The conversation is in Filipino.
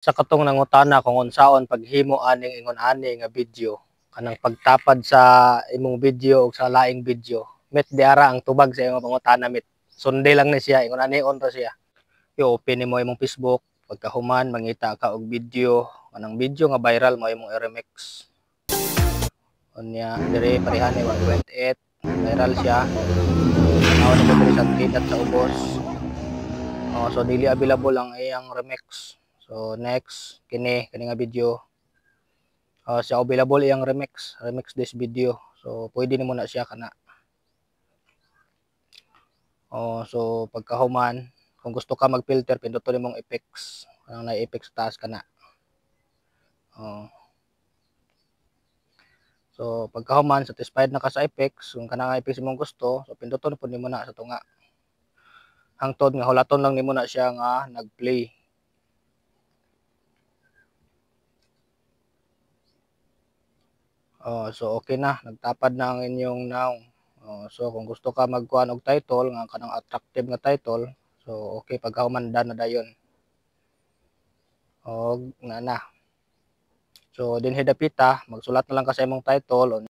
Sa katong nangutana kung unsaon paghimo aning ingon ani nga video, kanang pagtapad sa imong video ug sa laing video. Met di ara ang tubag sa imong pangutana met. Sunday lang ni siya, ingon ani on ra siya. I-open nimo imong Facebook, pagkahuman mangita ka og video, kanang video nga viral mo imong i-remix. Unya dire pareha ni 1.8, viral siya. Tanaw na diri sa kidat sa ubos. Oh, so dili available ang iyang remix. So next kini nga video. Siya available iyang remix this video. So pwede nimo na siya kana. So pagkahuman kung gusto ka mag-filter pinduton nimong effects. Kanang na effects taas kana. So pagkahuman satisfied na ka sa effects, kung kana nga effects imong gusto, so pinduton pud nimo na sa tunga. Hangtod nga hulaton lang nimo na siya nga nag-play. So okay na, nagtapad na ang inyong naong. So kung gusto ka magkuha og title nga kanang attractive nga title, so okay pagkahuman na dayon. Og na. So dinhi dapita, magsulat na lang ka sa imong title.